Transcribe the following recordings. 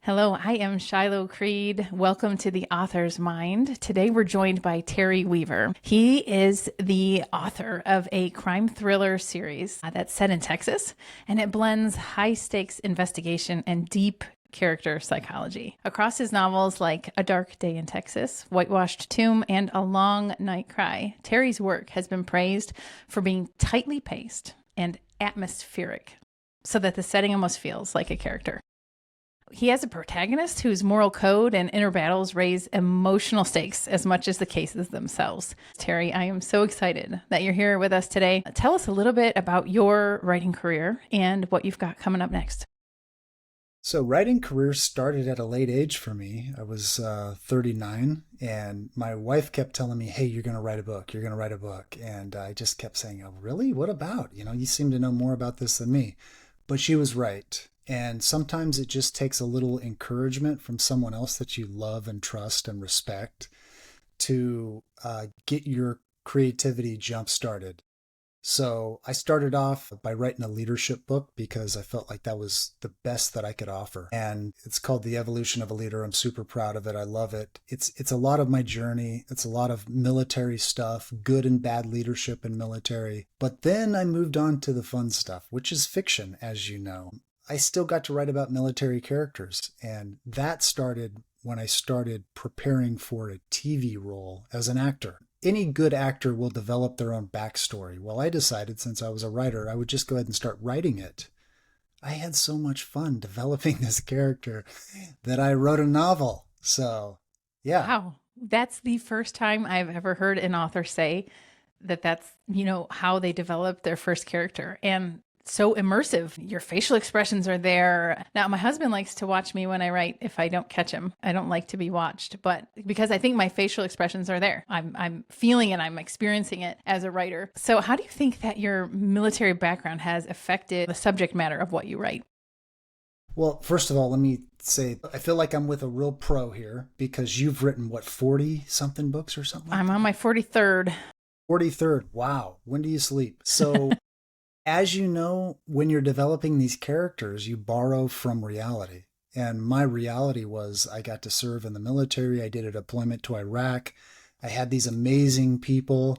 Hello, I am Shiloh Creed. Welcome to the Author's Mind. Today we're joined by Terry Weaver. He is the author of a crime thriller series that's set in Texas, and it blends high stakes investigation and deep character psychology. Across his novels like A Dark Day in Texas, Whitewashed Tomb, and A Long Night Cry, Terry's work has been praised for being tightly paced and atmospheric so that the setting almost feels like a character. He has a protagonist whose moral code and inner battles raise emotional stakes as much as the cases themselves. Terry, I am so excited that you're here with us today. Tell us a little bit about your writing career and what you've got coming up next. So writing career started at a late age for me. I was 39, and my wife kept telling me, hey, you're going to write a book. You're going to write a book. And I just kept saying, oh, really? What about? You seem to know more about this than me. But she was right. And sometimes it just takes a little encouragement from someone else that you love and trust and respect to get your creativity jump-started. So I started off by writing a leadership book because I felt like that was the best that I could offer. And it's called The Evolution of a Leader. I'm super proud of it. I love it. It's a lot of my journey. It's a lot of military stuff, good and bad leadership in military. But then I moved on to the fun stuff, which is fiction, as you know. I still got to write about military characters, and that started when I started preparing for a TV role as an actor. Any good actor will develop their own backstory. Well, I decided since I was a writer, I would just go ahead and start writing it. I had so much fun developing this character that I wrote a novel. So, yeah. Wow. That's the first time I've ever heard an author say that that's, how they developed their first character. And so immersive. Your facial expressions are there. Now, my husband likes to watch me when I write if I don't catch him. I don't like to be watched, but because I think my facial expressions are there. I'm feeling it. I'm experiencing it as a writer. So how do you think that your military background has affected the subject matter of what you write? Well, first of all, let me say, I feel like I'm with a real pro here because you've written, 40-something books or something? I'm on my 43rd. 43rd. Wow. When do you sleep? So... As you know, when you're developing these characters, you borrow from reality. And my reality was I got to serve in the military. I did a deployment to Iraq. I had these amazing people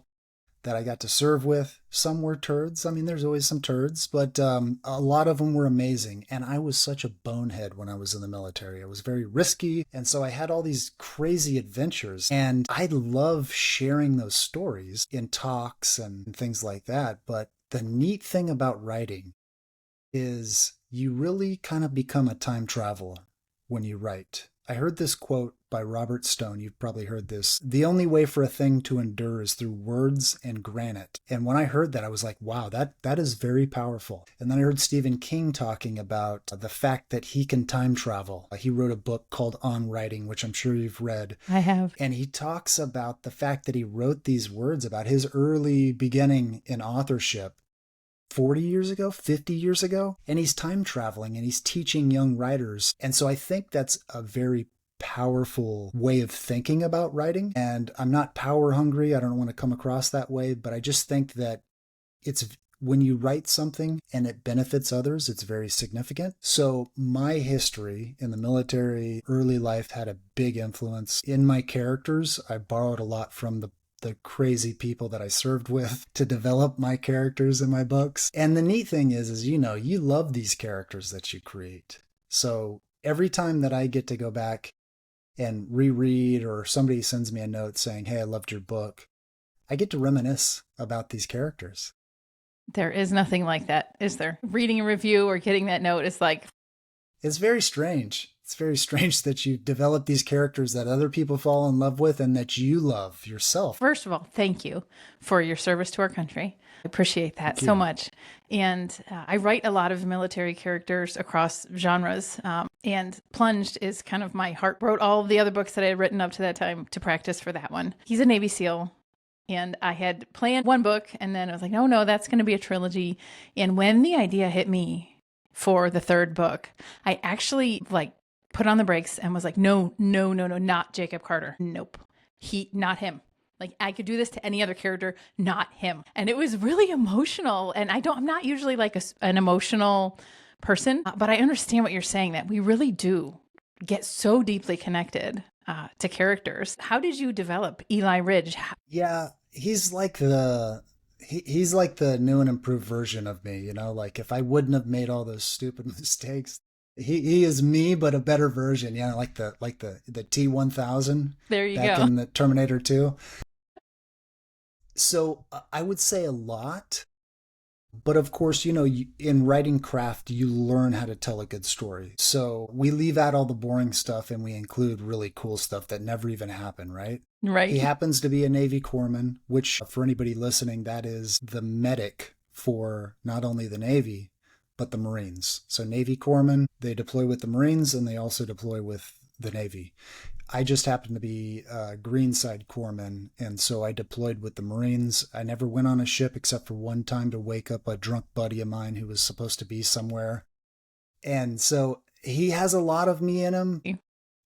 that I got to serve with. Some were turds. I mean, there's always some turds, but a lot of them were amazing. And I was such a bonehead when I was in the military. I was very risky. And so I had all these crazy adventures. And I love sharing those stories in talks and things like that. But the neat thing about writing is you really kind of become a time traveler when you write. I heard this quote by Robert Stone. You've probably heard this. The only way for a thing to endure is through words and granite. And when I heard that, I was like, wow, that is very powerful. And then I heard Stephen King talking about the fact that he can time travel. He wrote a book called On Writing, which I'm sure you've read. I have. And he talks about the fact that he wrote these words about his early beginning in authorship 40 years ago, 50 years ago, and he's time traveling and he's teaching young writers. And so I think that's a very powerful way of thinking about writing. And I'm not power hungry. I don't want to come across that way, but I just think that it's when you write something and it benefits others, it's very significant. So my history in the military, early life had a big influence in my characters. I borrowed a lot from the crazy people that I served with to develop my characters in my books. And the neat thing is, you love these characters that you create. So every time that I get to go back and reread, or somebody sends me a note saying, hey, I loved your book, I get to reminisce about these characters. There is nothing like that, is there? Reading a review or getting that note is like... It's very strange. It's very strange that you develop these characters that other people fall in love with and that you love yourself. First of all, thank you for your service to our country. I appreciate that so much. And I write a lot of military characters across genres. And Plunged is kind of my heart. Wrote all of the other books that I had written up to that time to practice for that one. He's a Navy SEAL. And I had planned one book, and then I was like, no, that's going to be a trilogy. And when the idea hit me for the third book, I actually put on the brakes and was like, no, not Jacob Carter. Nope. Not him. Like, I could do this to any other character, not him. And it was really emotional. And I'm not usually like an emotional person, but I understand what you're saying, that we really do get so deeply connected to characters. How did you develop Eli Ridge? Yeah, he's like the new and improved version of me, like if I wouldn't have made all those stupid mistakes, he is me but a better version, like the T-1000 There you back go. in the Terminator 2. So I would say a lot. But of course, in writing craft, you learn how to tell a good story. So we leave out all the boring stuff and we include really cool stuff that never even happened, right? He Right. happens to be a Navy corpsman, which for anybody listening, that is the medic for not only the Navy, but the Marines. So Navy corpsmen, they deploy with the Marines and they also deploy with the Navy. I just happened to be a Greenside corpsman, and so I deployed with the Marines. I never went on a ship except for one time to wake up a drunk buddy of mine who was supposed to be somewhere. And so he has a lot of me in him.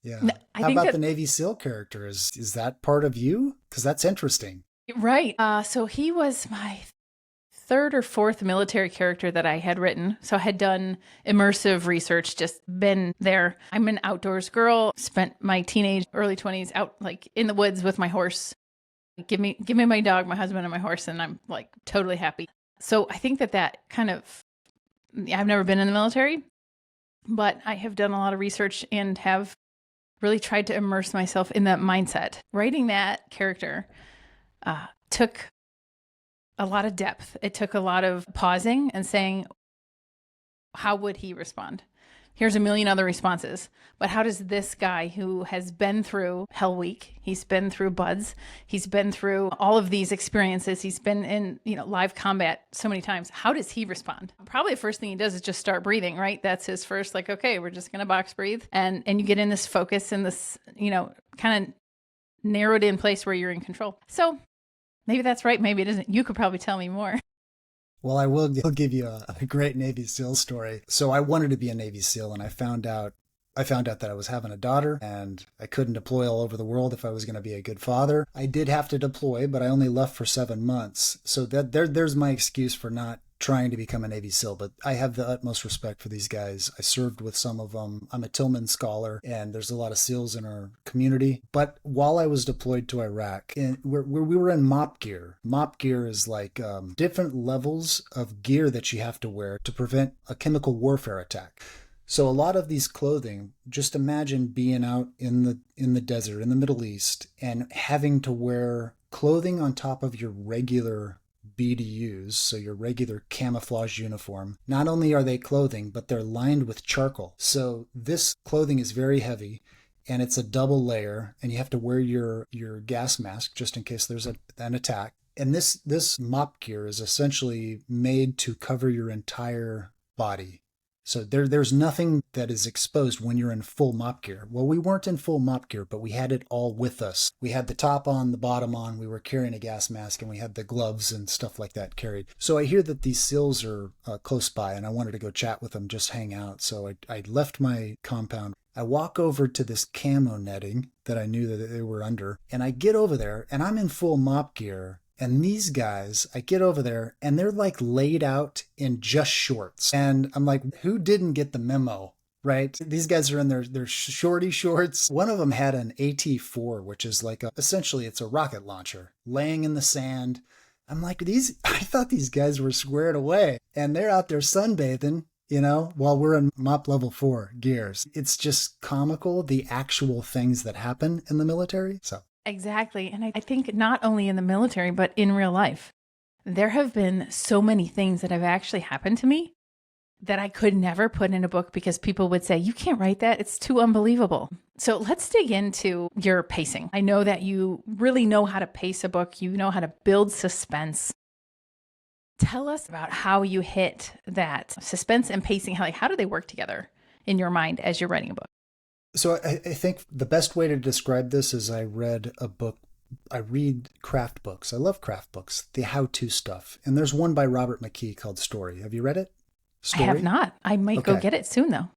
Yeah. I How think about that the Navy SEAL character? Is that part of you? Because that's interesting. right. So he was my third or fourth military character that I had written. So I had done immersive research, just been there. I'm an outdoors girl, spent my teenage, early 20s out like in the woods with my horse. Give me my dog, my husband, and my horse, and I'm like totally happy. So I think that kind of, I've never been in the military, but I have done a lot of research and have really tried to immerse myself in that mindset. Writing that character took a lot of depth. It took a lot of pausing and saying, how would he respond? Here's a million other responses. But how does this guy who has been through Hell Week, he's been through Buds, he's been through all of these experiences, he's been in, live combat so many times. How does he respond? Probably the first thing he does is just start breathing, right? That's his first, like, okay, we're just going to box breathe. And you get in this focus and this, kind of narrowed in place where you're in control. So maybe that's right. Maybe it isn't. You could probably tell me more. Well, I'll give you a great Navy SEAL story. So I wanted to be a Navy SEAL, and I found out that I was having a daughter, and I couldn't deploy all over the world if I was going to be a good father. I did have to deploy, but I only left for 7 months. So there's my excuse for not trying to become a Navy SEAL, but I have the utmost respect for these guys. I served with some of them. I'm a Tillman scholar, and there's a lot of SEALs in our community. But while I was deployed to Iraq, and we were in MOP gear. MOP gear is like different levels of gear that you have to wear to prevent a chemical warfare attack. So a lot of these clothing, just imagine being out in the desert in the Middle East and having to wear clothing on top of your regular BDUs, so your regular camouflage uniform. Not only are they clothing, but they're lined with charcoal. So this clothing is very heavy, and it's a double layer, and you have to wear your gas mask just in case there's an attack. And this MOP gear is essentially made to cover your entire body. So there's nothing that is exposed when you're in full MOP gear. Well, we weren't in full MOP gear, but we had it all with us. We had the top on, the bottom on, we were carrying a gas mask, and we had the gloves and stuff like that carried. So I hear that these SEALs are close by, and I wanted to go chat with them, just hang out. So I left my compound. I walk over to this camo netting that I knew that they were under, and I get over there, and I'm in full MOP gear. And these guys, I get over there and they're like laid out in just shorts. And I'm like, who didn't get the memo, right? These guys are in their shorty shorts. One of them had an AT-4, which is like essentially it's a rocket launcher laying in the sand. I'm like, I thought these guys were squared away, and they're out there sunbathing, while we're in MOP level 4 gears. It's just comical, the actual things that happen in the military. So. Exactly. And I think not only in the military, but in real life, there have been so many things that have actually happened to me that I could never put in a book because people would say, you can't write that. It's too unbelievable. So let's dig into your pacing. I know that you really know how to pace a book. You know how to build suspense. Tell us about how you hit that suspense and pacing. How do they work together in your mind as you're writing a book? So I think the best way to describe this is I read a book. I read craft books. I love craft books, the how-to stuff. And there's one by Robert McKee called Story. Have you read it? Story? I have not. I might go get it soon, though.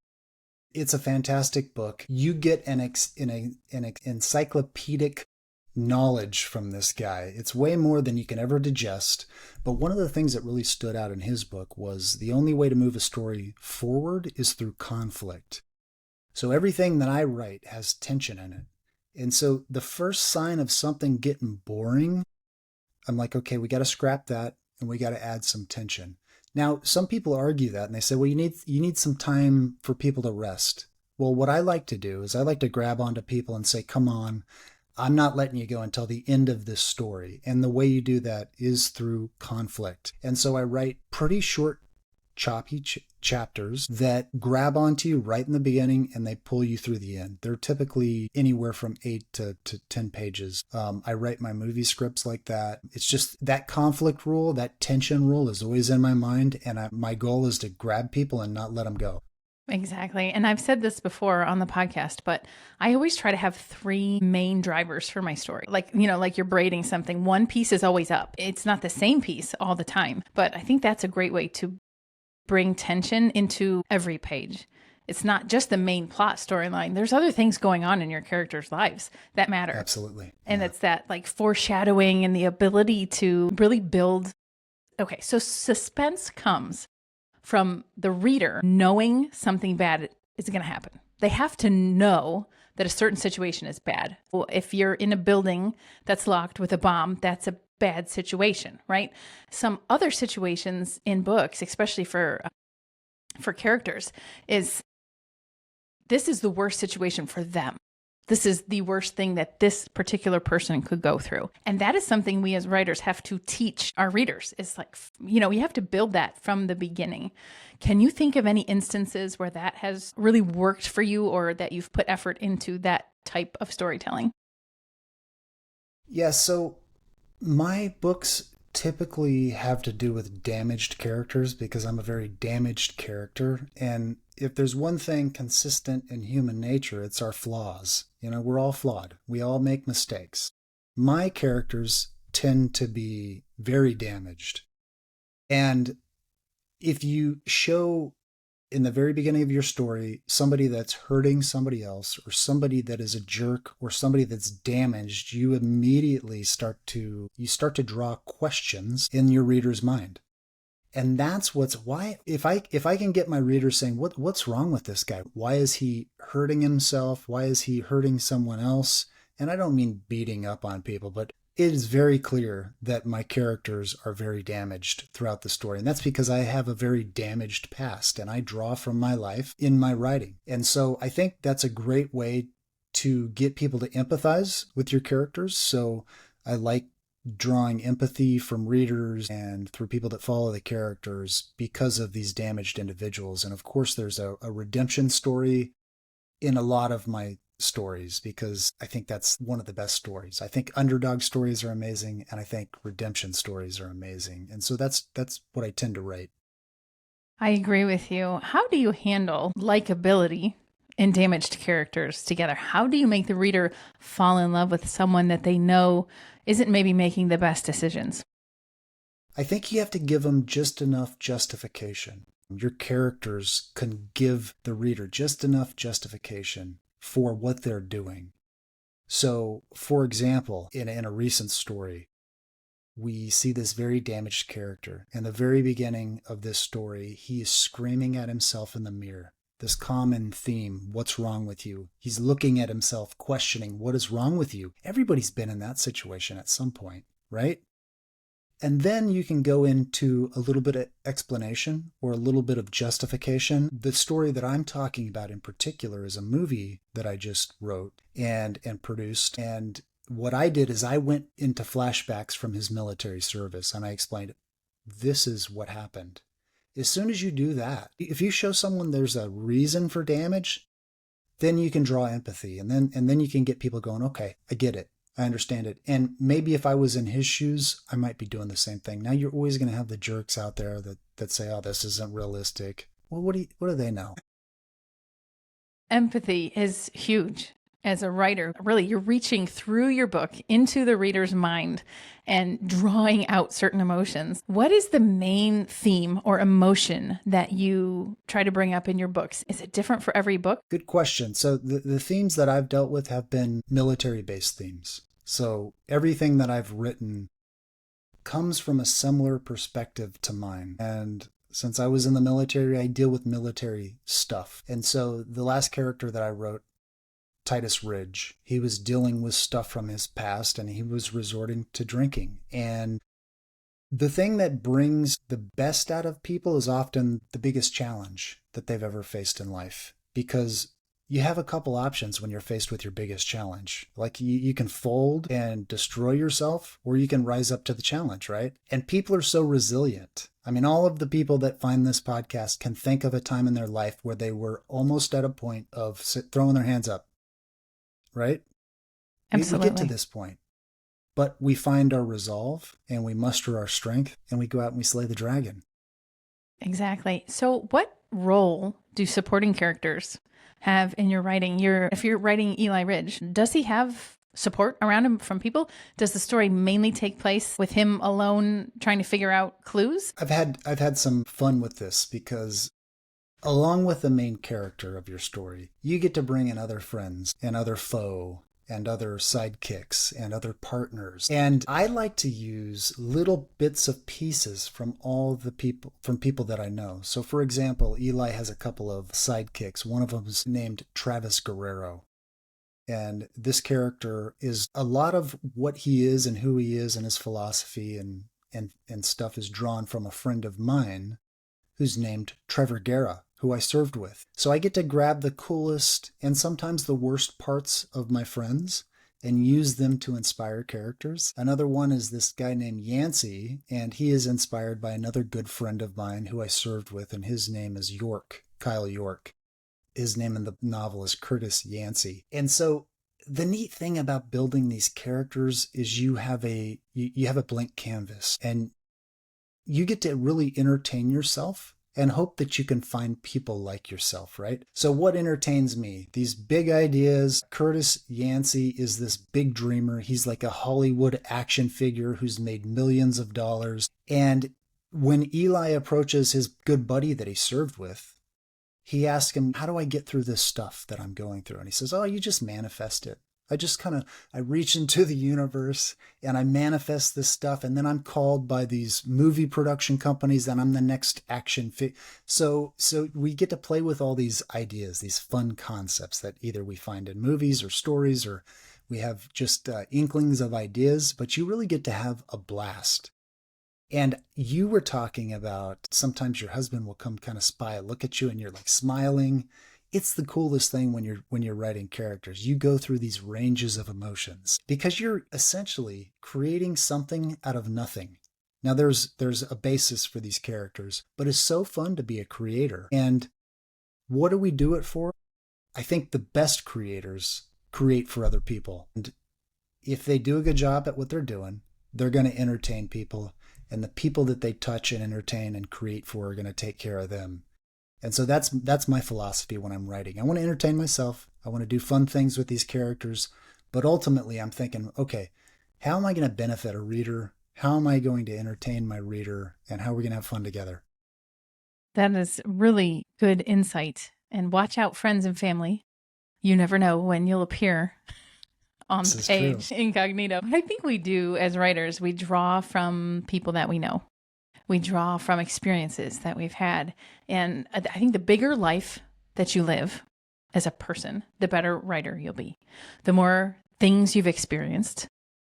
It's a fantastic book. You get an encyclopedic knowledge from this guy. It's way more than you can ever digest. But one of the things that really stood out in his book was the only way to move a story forward is through conflict. So everything that I write has tension in it. And so the first sign of something getting boring, I'm like, okay, we got to scrap that and we got to add some tension. Now, some people argue that and they say, well, you need some time for people to rest. Well, what I like to do is I like to grab onto people and say, come on, I'm not letting you go until the end of this story. And the way you do that is through conflict. And so I write pretty short, choppy chapters that grab onto you right in the beginning and they pull you through the end. They're typically anywhere from 8 to 10 pages. I write my movie scripts like that. It's just that conflict rule, that tension rule is always in my mind. And my goal is to grab people and not let them go. Exactly. And I've said this before on the podcast, but I always try to have three main drivers for my story. Like you're braiding something. One piece is always up. It's not the same piece all the time, but I think that's a great way to bring tension into every page. It's not just the main plot storyline. There's other things going on in your characters' lives that matter. Absolutely. And it's that like foreshadowing and the ability to really build. Okay, so suspense comes from the reader knowing something bad is going to happen. They have to know that a certain situation is bad. Well, if you're in a building that's locked with a bomb, that's a bad situation, right? Some other situations in books, especially for characters, is this is the worst situation for them. This is the worst thing that this particular person could go through. And that is something we as writers have to teach our readers. It's like, we have to build that from the beginning. Can you think of any instances where that has really worked for you or that you've put effort into that type of storytelling? Yeah, so my books typically have to do with damaged characters because I'm a very damaged character. And if there's one thing consistent in human nature, it's our flaws. We're all flawed. We all make mistakes. My characters tend to be very damaged. And if you show in the very beginning of your story somebody that's hurting somebody else or somebody that is a jerk or somebody that's damaged, you immediately start to draw questions in your reader's mind. And that's why if I can get my reader saying, what's wrong with this guy? Why is he hurting himself? Why is he hurting someone else? And I don't mean beating up on people, but it is very clear that my characters are very damaged throughout the story. And that's because I have a very damaged past and I draw from my life in my writing. And so I think that's a great way to get people to empathize with your characters. So I like drawing empathy from readers and through people that follow the characters because of these damaged individuals. And of course, there's a redemption story in a lot of my stories because I think that's one of the best stories. I think underdog stories are amazing, and I think redemption stories are amazing. And so that's what I tend to write. I agree with you. How do you handle likability and damaged characters together? How do you make the reader fall in love with someone that they know isn't maybe making the best decisions? I think you have to give them just enough justification. Your characters can give the reader just enough justification for what they're doing. So, for example, in a recent story, we see this very damaged character. In the very beginning of this story, he is screaming at himself in the mirror. This common theme, what's wrong with you? He's looking at himself, questioning, what is wrong with you? Everybody's been in that situation at some point, right? And then you can go into a little bit of explanation or a little bit of justification. The story that I'm talking about in particular is a movie that I just wrote and produced. And what I did is I went into flashbacks from his military service and I explained, this is what happened. As soon as you do that, if you show someone there's a reason for damage, then you can draw empathy and then you can get people going, okay, I get it. I understand it. And maybe if I was in his shoes, I might be doing the same thing. Now you're always going to have the jerks out there that say, oh, this isn't realistic. Well, what do they know? Empathy is huge. As a writer, really, you're reaching through your book into the reader's mind and drawing out certain emotions. What is the main theme or emotion that you try to bring up in your books? Is it different for every book? Good question. So the themes that I've dealt with have been military-based themes. So everything that I've written comes from a similar perspective to mine. And Since I was in the military, I deal with military stuff. And so the last character that I wrote, Titus Ridge, he was dealing with stuff from his past and he was resorting to drinking. And the thing that brings the best out of people is often the biggest challenge that they've ever faced in life, because you have a couple options when you're faced with your biggest challenge. Like you can fold and destroy yourself, or you can rise up to the challenge, right? And people are so resilient. I mean, all of the people that find this podcast can think of a time in their life where they were almost at a point of throwing their hands up, right? Absolutely. We get to this point, but we find our resolve and we muster our strength and we go out and we slay the dragon. Exactly. So what role do supporting characters have in your writing? If you're writing Eli Ridge, does he have support around him from people? Does the story mainly take place with him alone trying to figure out clues? I've had some fun with this because along with the main character of your story, you get to bring in other friends and other foe and other sidekicks and other partners. And I like to use little bits of pieces from people that I know. So for example, Eli has a couple of sidekicks. One of them is named Travis Guerrero. And this character is a lot of what he is and who he is and his philosophy and stuff is drawn from a friend of mine who's named Trevor Guerra, who I served with. So I get to grab the coolest and sometimes the worst parts of my friends and use them to inspire characters. Another one is this guy named Yancey, and he is inspired by another good friend of mine who I served with, and his name is York, Kyle York. His name in the novel is Curtis Yancey. And so the neat thing about building these characters is you have a blank canvas, and you get to really entertain yourself and hope that you can find people like yourself, right? So what entertains me? These big ideas. Curtis Yancey is this big dreamer. He's like a Hollywood action figure who's made millions of dollars. And when Eli approaches his good buddy that he served with, he asks him, how do I get through this stuff that I'm going through? And he says, oh, you just manifest it. I reach into the universe and I manifest this stuff, and then I'm called by these movie production companies and I'm the next action So we get to play with all these ideas, these fun concepts that either we find in movies or stories, or we have just inklings of ideas, but you really get to have a blast. And you were talking about sometimes your husband will come kind of spy a look at you and you're like smiling. It's the coolest thing when you're writing characters. You go through these ranges of emotions because you're essentially creating something out of nothing. Now there's a basis for these characters, but it's so fun to be a creator. And what do we do it for? I think the best creators create for other people. And if they do a good job at what they're doing, they're going to entertain people, and the people that they touch and entertain and create for are going to take care of them. And so that's my philosophy when I'm writing. I want to entertain myself. I want to do fun things with these characters. But ultimately, I'm thinking, okay, how am I going to benefit a reader? How am I going to entertain my reader? And how are we going to have fun together? That is really good insight. And watch out, friends and family. You never know when you'll appear on the page incognito. I think we do as writers. We draw from people that we know. We draw from experiences that we've had. And I think the bigger life that you live as a person, the better writer you'll be. The more things you've experienced.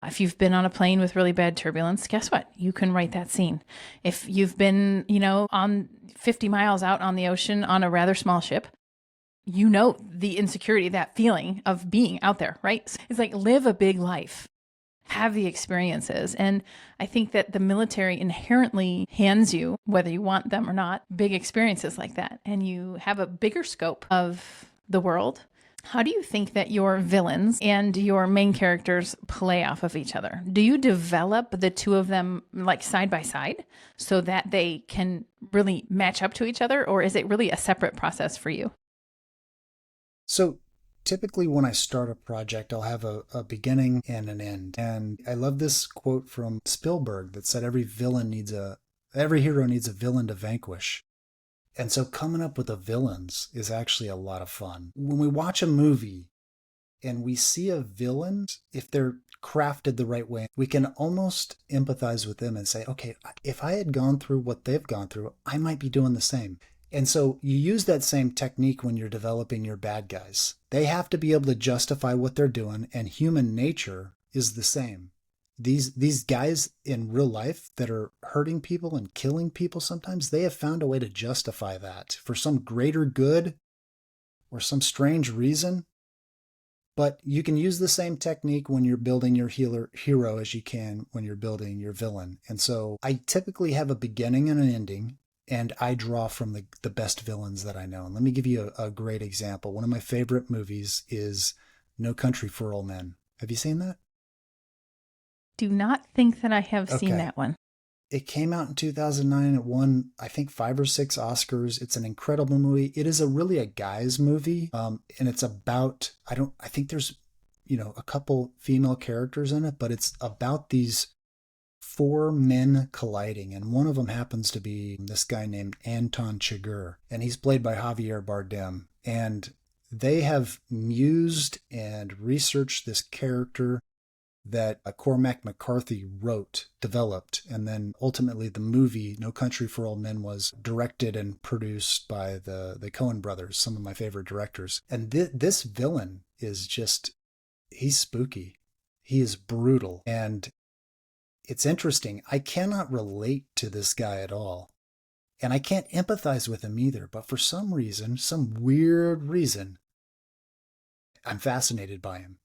If you've been on a plane with really bad turbulence, guess what? You can write that scene. If you've been, on 50 miles out on the ocean on a rather small ship, the insecurity, that feeling of being out there, right? It's like live a big life. Have the experiences. And I think that the military inherently hands you, whether you want them or not, big experiences like that. And you have a bigger scope of the world. How do you think that your villains and your main characters play off of each other? Do you develop the two of them like side by side so that they can really match up to each other? Or is it really a separate process for you? So typically when I start a project, I'll have a beginning and an end. And I love this quote from Spielberg that said every hero needs a villain to vanquish. And so coming up with the villains is actually a lot of fun. When we watch a movie and we see a villain, if they're crafted the right way, we can almost empathize with them and say, okay, if I had gone through what they've gone through, I might be doing the same. And so you use that same technique when you're developing your bad guys. They have to be able to justify what they're doing, and human nature is the same. These guys in real life that are hurting people and killing people sometimes, they have found a way to justify that for some greater good or some strange reason. But you can use the same technique when you're building your hero as you can when you're building your villain. And so I typically have a beginning and an ending, and I draw from the best villains that I know. And let me give you a great example. One of my favorite movies is No Country for Old Men. Have you seen that? Do not think that I have seen that one. It came out in 2009. It won, I think, 5 or 6 Oscars. It's an incredible movie. It is really a guy's movie. And it's about, I think there's, a couple female characters in it, but it's about these 4 men colliding. And one of them happens to be this guy named Anton Chigurh. And he's played by Javier Bardem. And they have mused and researched this character that Cormac McCarthy developed, and then ultimately the movie No Country for Old Men was directed and produced by the Coen brothers, some of my favorite directors. And this villain is he's spooky. He is brutal. And it's interesting. I cannot relate to this guy at all. And I can't empathize with him either. But for some reason, some weird reason, I'm fascinated by him,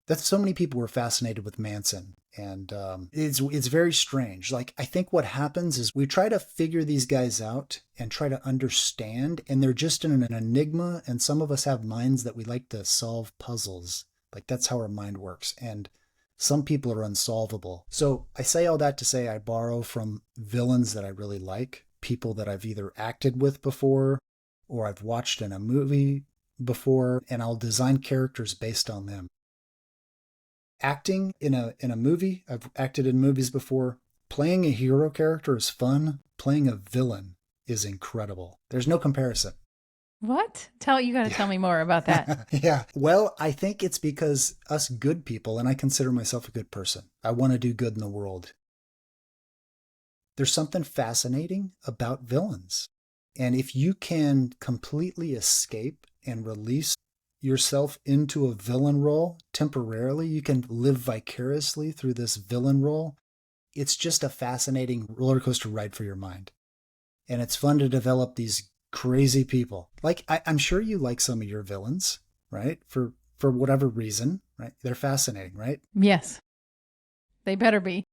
That's so many people were fascinated with Manson, and it's very strange. Like, I think what happens is we try to figure these guys out and try to understand, and they're just in an enigma, and some of us have minds that we like to solve puzzles. Like, that's how our mind works, and some people are unsolvable. So I say all that to say I borrow from villains that I really like, people that I've either acted with before or I've watched in a movie before, and I'll design characters based on them. Acting in a movie, I've acted in movies before. Playing a hero character is fun. Playing a villain is incredible. There's no comparison. What? You got to tell me more about that. Yeah. Well, I think it's because us good people, and I consider myself a good person, I want to do good in the world. There's something fascinating about villains. And if you can completely escape and release yourself into a villain role temporarily, you can live vicariously through this villain role. It's just a fascinating roller coaster ride for your mind. And it's fun to develop these crazy people. Like, I'm sure you like some of your villains, right? For whatever reason, right? They're fascinating, right? Yes. They better be.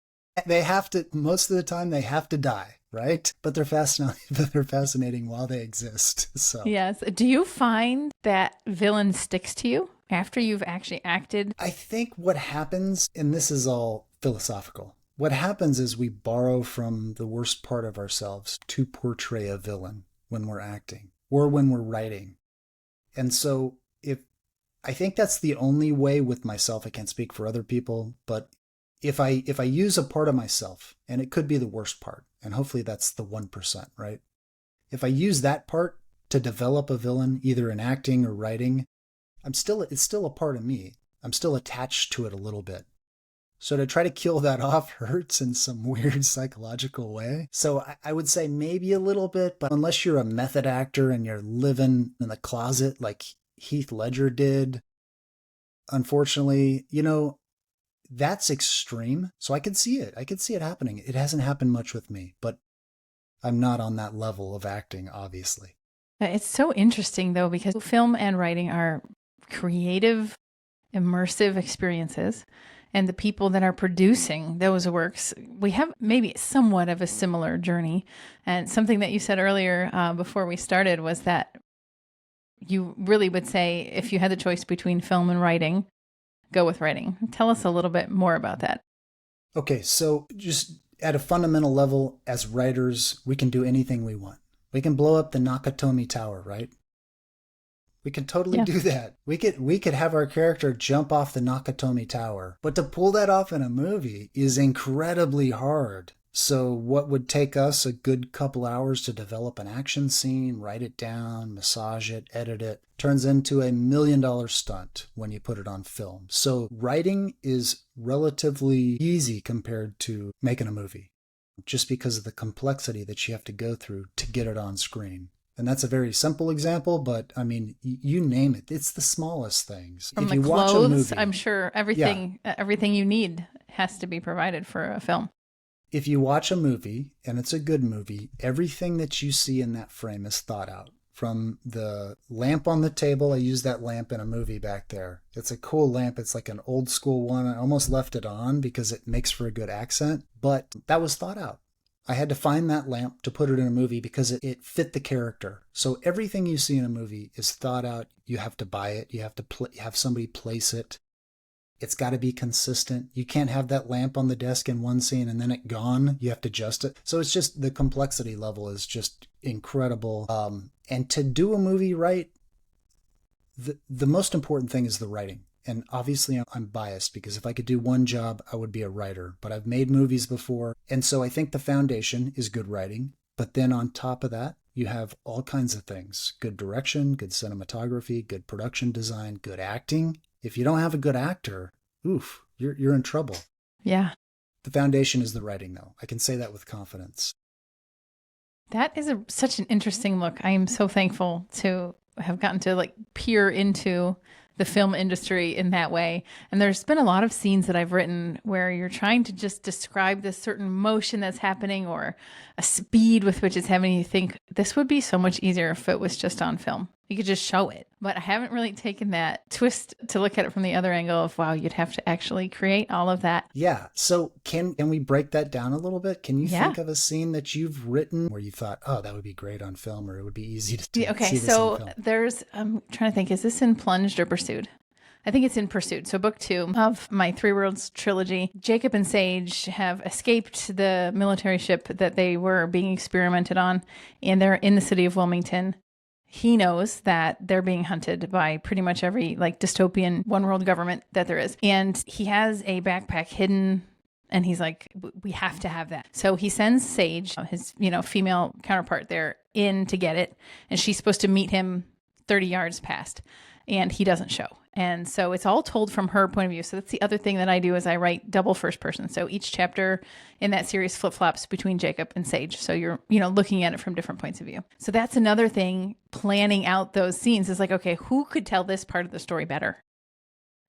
They have to, most of the time they have to die, right? But they're fascinating while they exist. So yes. Do you find that villain sticks to you after you've actually acted? I think what happens, and this is all philosophical, what happens is we borrow from the worst part of ourselves to portray a villain when we're acting or when we're writing. And so I think that's the only way with myself. I can't speak for other people, but if I use a part of myself, and it could be the worst part, and hopefully that's the 1%, right? If I use that part to develop a villain, either in acting or writing, it's still a part of me. I'm still attached to it a little bit. So to try to kill that off hurts in some weird psychological way. So I would say maybe a little bit, but unless you're a method actor and you're living in the closet like Heath Ledger did, unfortunately, that's extreme. So I could see it. I could see it happening. It hasn't happened much with me, but I'm not on that level of acting, obviously. It's so interesting, though, because film and writing are creative, immersive experiences. And the people that are producing those works, we have maybe somewhat of a similar journey. And something that you said earlier before we started was that you really would say if you had the choice between film and writing, go with writing. Tell us a little bit more about that. Okay, so just at a fundamental level, as writers, we can do anything we want. We can blow up the Nakatomi Tower, right? We can totally do that. We could have our character jump off the Nakatomi Tower. But to pull that off in a movie is incredibly hard So what would take us a good couple hours to develop an action scene, write it down, massage it, edit it, turns into $1 million stunt when you put it on film. So writing is relatively easy compared to making a movie, just because of the complexity that you have to go through to get it on screen. And that's a very simple example, but I mean, you name it. It's the smallest things. From if the you watch a clothes, movie, I'm sure everything you need has to be provided for a film. if you watch a movie and it's a good movie, everything that you see in that frame is thought out. From the lamp on the table, I used that lamp in a movie back there. It's a cool lamp. It's like an old school one. I almost left it on because it makes for a good accent, but that was thought out. I had to find that lamp to put it in a movie because it fit the character. So everything you see in a movie is thought out. You have to buy it. You have to have somebody place it. It's got to be consistent. You can't have that lamp on the desk in one scene and then it gone. You have to adjust it. So it's just the complexity level is just incredible. And to do a movie right, the most important thing is the writing. And obviously I'm biased because if I could do one job, I would be a writer. But I've made movies before. And so I think the foundation is good writing. But then on top of that, you have all kinds of things. Good direction, good cinematography, good production design, good acting. If you don't have a good actor, oof, you're in trouble. Yeah. The foundation is the writing, though. I can say that with confidence. That is such an interesting look. I am so thankful to have gotten to peer into the film industry in that way. And there's been a lot of scenes that I've written where you're trying to just describe this certain motion that's happening or a speed with which it's happening. You think this would be so much easier if it was just on film. You could just show it. But I haven't really taken that twist to look at it from the other angle of, wow, you'd have to actually create all of that. Yeah. So can we break that down a little bit? Can you think of a scene that you've written where you thought, oh, that would be great on film, or it would be easy to see this on film? I'm trying to think, is this in Plunged or Pursued? I think it's in Pursued. So book 2 of my Three Worlds trilogy. Jacob and Sage have escaped the military ship that they were being experimented on, and they're in the city of Wilmington. He knows that they're being hunted by pretty much every dystopian one world government that there is. And he has a backpack hidden and he's like, we have to have that. So he sends Sage, his, female counterpart there, in to get it. And she's supposed to meet him 30 yards past, and he doesn't show. And so it's all told from her point of view. So that's the other thing that I do is I write double first person. So each chapter in that series flip-flops between Jacob and Sage. So you're, looking at it from different points of view. So that's another thing, planning out those scenes is okay, who could tell this part of the story better?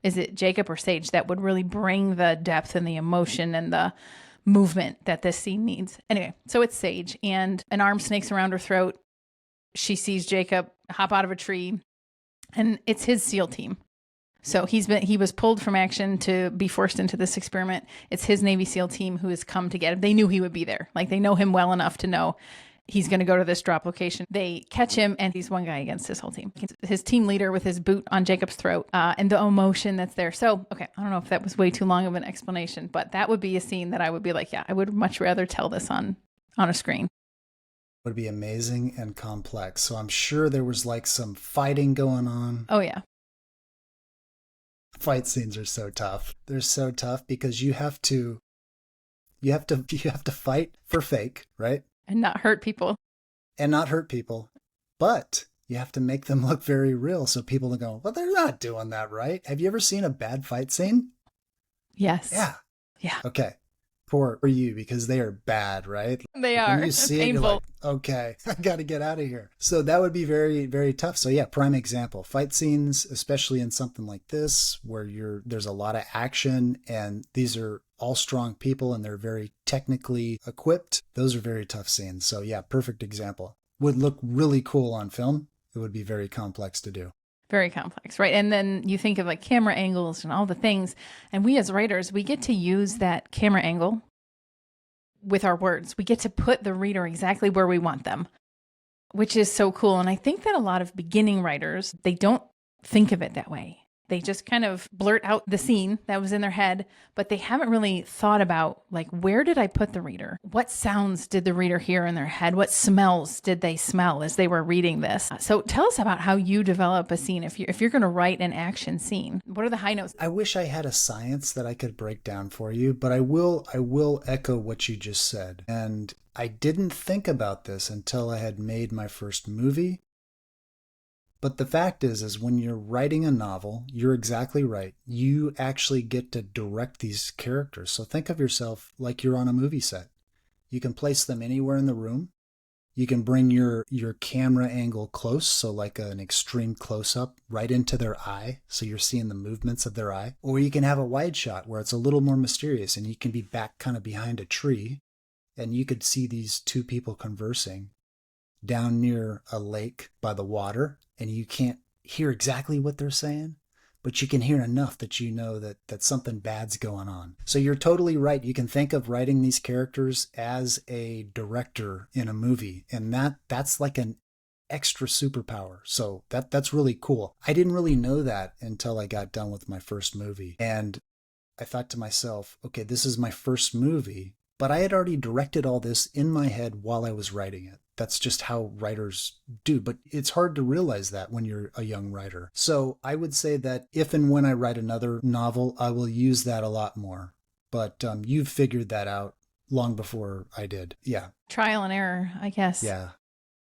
Is it Jacob or Sage that would really bring the depth and the emotion and the movement that this scene needs? Anyway, so it's Sage, and an arm snakes around her throat. She sees Jacob hop out of a tree, and it's his SEAL team. So he was pulled from action to be forced into this experiment. It's his Navy SEAL team who has come to get him. They knew he would be there. They know him well enough to know he's going to go to this drop location. They catch him, and he's one guy against his whole team. His team leader with his boot on Jacob's throat, and the emotion that's there. So, okay, I don't know if that was way too long of an explanation, but that would be a scene that I would be like, yeah, I would much rather tell this on a screen. Would be amazing and complex. So I'm sure there was some fighting going on. Oh, yeah. Fight scenes are so tough. They're so tough because you have to fight for fake, right? And not hurt people. But you have to make them look very real so people will go, well, they're not doing that right. Have you ever seen a bad fight scene? Yes. Yeah. Okay. Poor for you because they are bad, right? They are. When you see painful. it, you're like, okay, I got to get out of here. So that would be very, very tough. So yeah, prime example. Fight scenes, especially in something like this where there's a lot of action and these are all strong people and they're very technically equipped. Those are very tough scenes. So yeah, perfect example. Would look really cool on film. It would be very complex to do. Very complex, right? And then you think of camera angles and all the things. And we as writers, we get to use that camera angle with our words. We get to put the reader exactly where we want them, which is so cool. And I think that a lot of beginning writers, they don't think of it that way. They just kind of blurt out the scene that was in their head, but they haven't really thought about, like, where did I put the reader? What sounds did the reader hear in their head? What smells did they smell as they were reading this? So tell us about how you develop a scene. If you're going to write an action scene, what are the high notes? I wish I had a science that I could break down for you, but I will echo what you just said. And I didn't think about this until I had made my first movie. But the fact is when you're writing a novel, you're exactly right. You actually get to direct these characters. So think of yourself like you're on a movie set. You can place them anywhere in the room. You can bring your camera angle close, so like an extreme close-up right into their eye, so you're seeing the movements of their eye. Or you can have a wide shot where it's a little more mysterious and you can be back kind of behind a tree and you could see these two people conversing down near a lake by the water, and you can't hear exactly what they're saying, but you can hear enough that you know that something bad's going on. So you're totally right. You can think of writing these characters as a director in a movie, and that's like an extra superpower. So that's really cool. I didn't really know that until I got done with my first movie. And I thought to myself, okay, this is my first movie, but I had already directed all this in my head while I was writing it. That's just how writers do, but it's hard to realize that when you're a young writer. So I would say that if and when I write another novel, I will use that a lot more. But you've figured that out long before I did. Yeah. Trial and error, I guess. Yeah.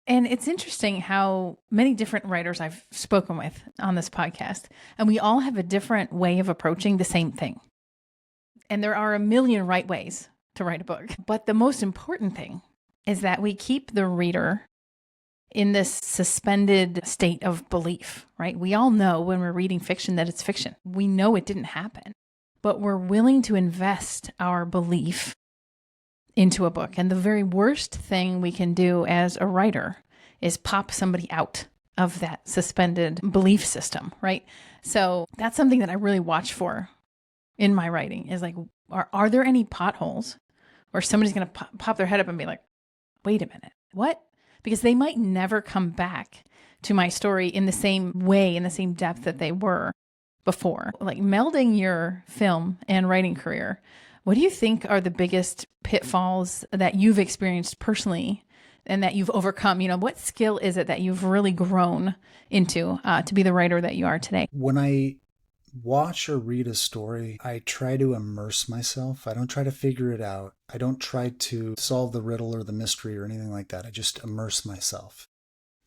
And it's interesting how many different writers I've spoken with on this podcast, and we all have a different way of approaching the same thing. And there are a million right ways to write a book. But the most important thing is that we keep the reader in this suspended state of belief, right? We all know when we're reading fiction that it's fiction. We know it didn't happen, but we're willing to invest our belief into a book. And the very worst thing we can do as a writer is pop somebody out of that suspended belief system, right? So that's something that I really watch for in my writing is like, are there any potholes where somebody's going to pop their head up and be like, wait a minute, what? Because they might never come back to my story in the same way, in the same depth that they were before. Like melding your film and writing career, what do you think are the biggest pitfalls that you've experienced personally and that you've overcome? You know, what skill is it that you've really grown into to be the writer that you are today? When I watch or read a story, I try to immerse myself. I don't try to figure it out. I don't try to solve the riddle or the mystery or anything like that. I just immerse myself.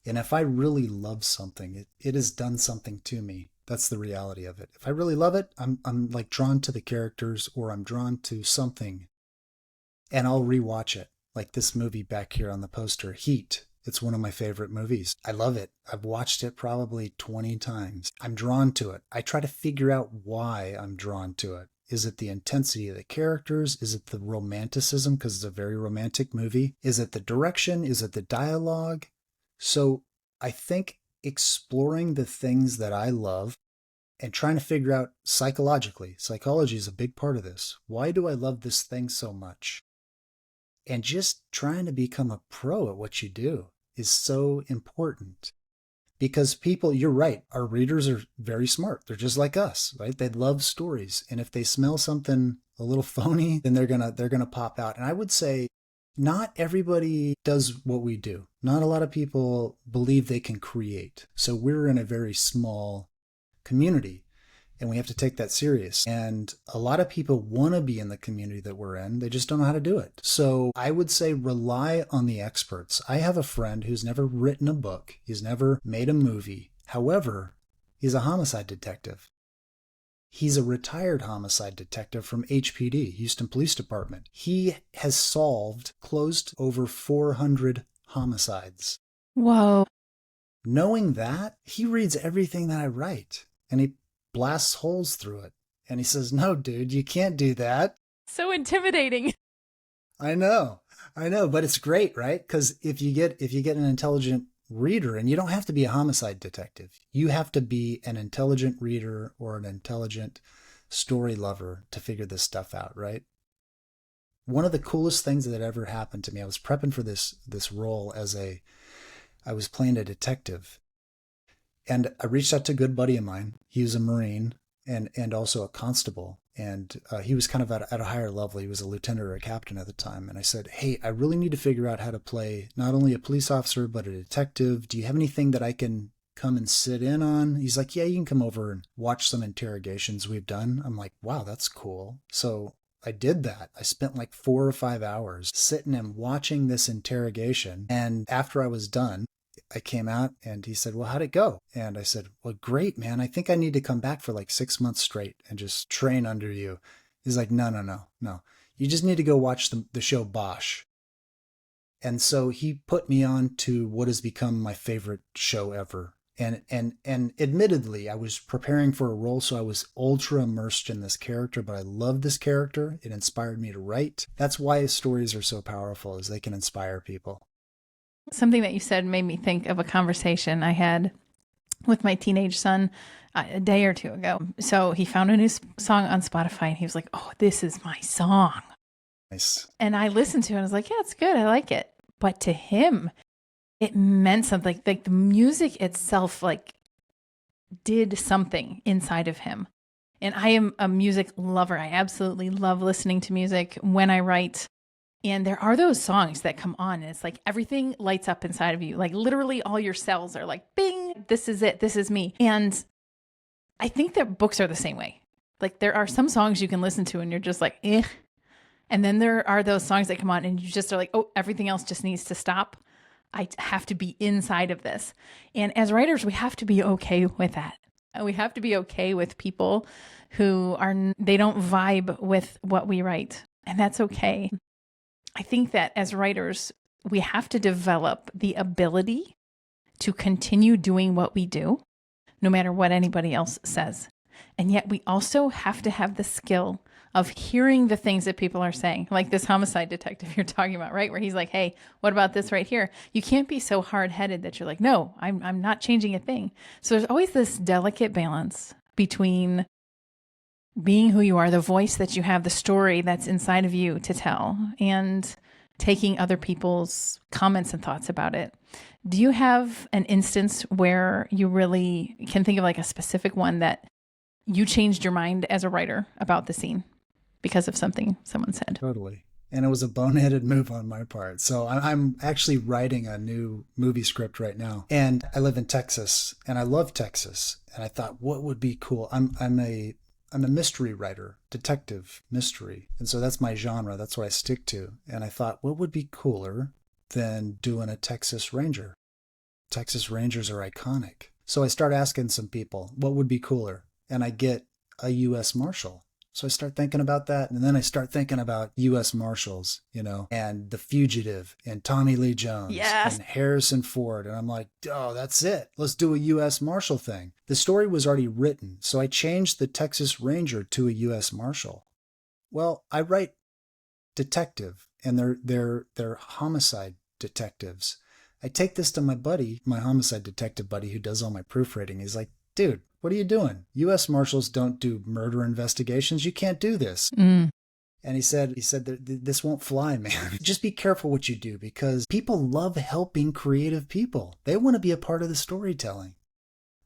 And if I really love something, it has done something to me. That's the reality of it. If I really love it, I'm like drawn to the characters or I'm drawn to something and I'll rewatch it. Like this movie back here on the poster, Heat. It's one of my favorite movies. I love it. I've watched it probably 20 times. I'm drawn to it. I try to figure out why I'm drawn to it. Is it the intensity of the characters? Is it the romanticism? Because it's a very romantic movie. Is it the direction? Is it the dialogue? So I think exploring the things that I love and trying to figure out psychologically, psychology is a big part of this. Why do I love this thing so much? And just trying to become a pro at what you do is so important. Because people, you're right, our readers are very smart. They're just like us, right? They love stories. And if they smell something a little phony, then they're gonna pop out. And I would say not everybody does what we do. Not a lot of people believe they can create. So we're in a very small community. And we have to take that serious. And a lot of people want to be in the community that we're in. They just don't know how to do it. So I would say rely on the experts. I have a friend who's never written a book. He's never made a movie. However, he's a homicide detective. He's a retired homicide detective from HPD, Houston Police Department. He has closed over 400 homicides. Whoa. Knowing that, he reads everything that I write. And he blasts holes through it. And he says, no, dude, you can't do that. So intimidating. I know, but it's great, right? Because if you get an intelligent reader, and you don't have to be a homicide detective, you have to be an intelligent reader or an intelligent story lover to figure this stuff out, right? One of the coolest things that ever happened to me, I was prepping for this role I was playing a detective. And I reached out to a good buddy of mine. He was a Marine and also a constable. And he was kind of at a higher level. He was a lieutenant or a captain at the time. And I said, hey, I really need to figure out how to play not only a police officer, but a detective. Do you have anything that I can come and sit in on? He's like, yeah, you can come over and watch some interrogations we've done. I'm like, wow, that's cool. So I did that. I spent like 4 or 5 hours sitting and watching this interrogation. And after I was done, I came out and he said, well, how'd it go? And I said, well, great, man. I think I need to come back for like 6 months straight and just train under you. He's like, no. You just need to go watch the show Bosch. And so he put me on to what has become my favorite show ever. And admittedly, I was preparing for a role, so I was ultra immersed in this character, but I loved this character. It inspired me to write. That's why stories are so powerful, is they can inspire people. Something that you said made me think of a conversation I had with my teenage son a day or two ago. So he found a new song on Spotify and he was like, oh, this is my song. Nice. And I listened to it and I was like, yeah, it's good. I like it. But to him, it meant something. Like the music itself, like did something inside of him. And I am a music lover. I absolutely love listening to music when I write. And there are those songs that come on and it's like everything lights up inside of you. Like literally all your cells are like, bing, this is it. This is me. And I think that books are the same way. Like there are some songs you can listen to and you're just like, eh. And then there are those songs that come on and you just are like, oh, everything else just needs to stop. I have to be inside of this. And as writers, we have to be okay with that. We have to be okay with people who they don't vibe with what we write. And that's okay. I think that as writers, we have to develop the ability to continue doing what we do, no matter what anybody else says. And yet we also have to have the skill of hearing the things that people are saying, like this homicide detective you're talking about, right? Where he's like, hey, what about this right here? You can't be so hard-headed that you're like, no, I'm not changing a thing. So there's always this delicate balance between being who you are, the voice that you have, the story that's inside of you to tell, and taking other people's comments and thoughts about it. Do you have an instance where you really can think of like a specific one that you changed your mind as a writer about the scene because of something someone said? Totally. And it was a boneheaded move on my part. So I'm actually writing a new movie script right now. And I live in Texas and I love Texas. And I thought, what would be cool? I'm a mystery writer, detective mystery. And so that's my genre. That's what I stick to. And I thought, what would be cooler than doing a Texas Ranger? Texas Rangers are iconic. So I start asking some people, what would be cooler? And I get a U.S. Marshal. So I start thinking about that. And then I start thinking about U.S. Marshals, and The Fugitive and Tommy Lee Jones and Harrison Ford. And I'm like, oh, that's it. Let's do a U.S. Marshal thing. The story was already written. So I changed the Texas Ranger to a U.S. Marshal. Well, I write detective and they're homicide detectives. I take this to my buddy, my homicide detective buddy who does all my proofreading. He's like, dude, what are you doing? U.S. Marshals don't do murder investigations. You can't do this. And he said this won't fly, man. Just be careful what you do because people love helping creative people. They want to be a part of the storytelling.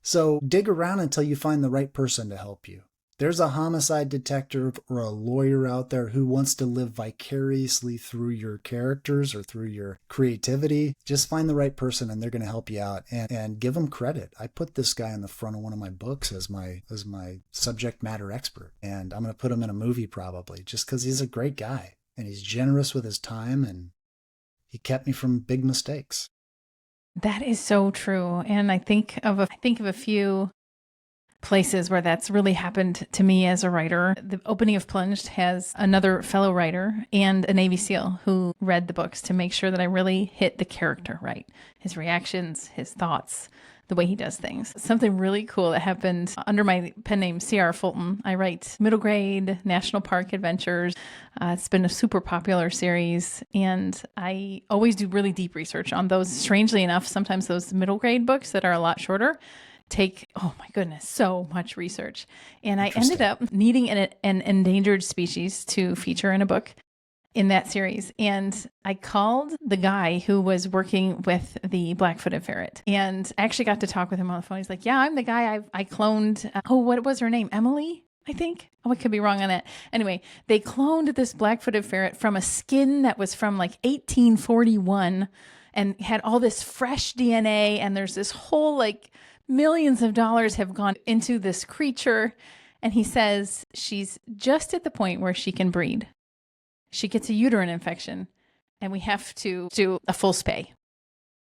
So dig around until you find the right person to help you. There's a homicide detective or a lawyer out there who wants to live vicariously through your characters or through your creativity. Just find the right person and they're going to help you out and give them credit. I put this guy on the front of one of my books as my subject matter expert. And I'm going to put him in a movie probably just because he's a great guy and he's generous with his time and he kept me from big mistakes. That is so true. And I think of a few places where that's really happened to me as a writer. The opening of Plunged has another fellow writer and a Navy SEAL who read the books to make sure that I really hit the character right. His reactions, his thoughts, the way he does things. Something really cool that happened under my pen name, C.R. Fulton. I write middle grade national park adventures. It's been a super popular series, and I always do really deep research on those. Strangely enough, sometimes those middle grade books that are a lot shorter take, oh my goodness, so much research. And I ended up needing an endangered species to feature in a book. in that series. And I called the guy who was working with the black-footed ferret and actually got to talk with him on the phone. He's like, yeah, I'm the guy I cloned. What was her name? Emily, I think. Oh, I could be wrong on that. Anyway, they cloned this black-footed ferret from a skin that was from like 1841 and had all this fresh DNA. And there's this whole like millions of dollars have gone into this creature. And he says she's just at the point where she can breed. She gets a uterine infection and we have to do a full spay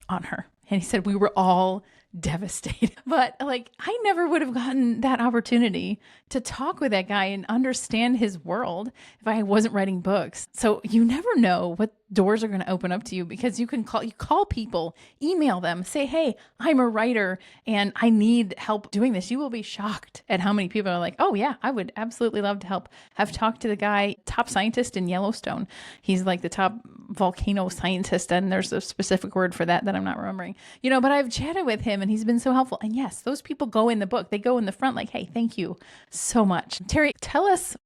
on her. And he said we were all devastated. But like, I never would have gotten that opportunity to talk with that guy and understand his world if I wasn't writing books. So you never know what doors are going to open up to you, because you call people, email them, say, hey, I'm a writer and I need help doing this. You will be shocked at how many people are like, oh yeah, I would absolutely love to help. I've talked to the guy, top scientist in Yellowstone. He's like the top volcano scientist. And there's a specific word for that I'm not remembering, but I've chatted with him and he's been so helpful. And yes, those people go in the book. They go in the front like, hey, thank you so much. Terry, tell us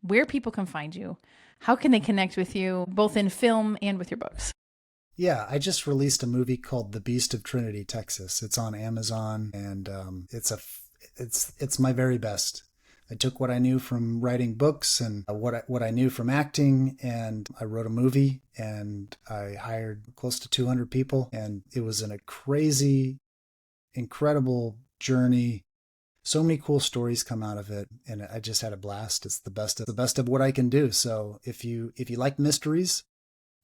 where people can find you. How can they connect with you, both in film and with your books? Yeah, I just released a movie called The Beast of Trinity, Texas. It's on Amazon, and it's my very best. I took what I knew from writing books and what I knew from acting, and I wrote a movie, and I hired close to 200 people, and it was a crazy, incredible journey. So many cool stories come out of it, and I just had a blast. It's the best of what I can do. So if you like mysteries,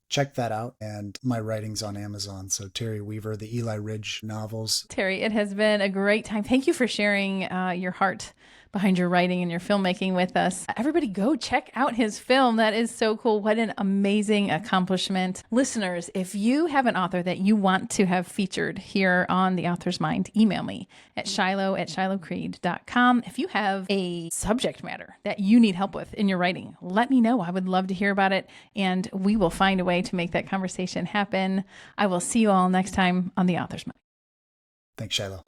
check that out. And my writing's on Amazon. So Terry Weaver, the Eli Ridge novels. Terry, it has been a great time. Thank you for sharing your heart behind your writing and your filmmaking with us. Everybody go check out his film. That is so cool. What an amazing accomplishment. Listeners, if you have an author that you want to have featured here on The Author's Mind, email me at shiloh@shilohcreed.com. If you have a subject matter that you need help with in your writing, let me know. I would love to hear about it, and we will find a way to make that conversation happen. I will see you all next time on The Author's Mind. Thanks, Shiloh.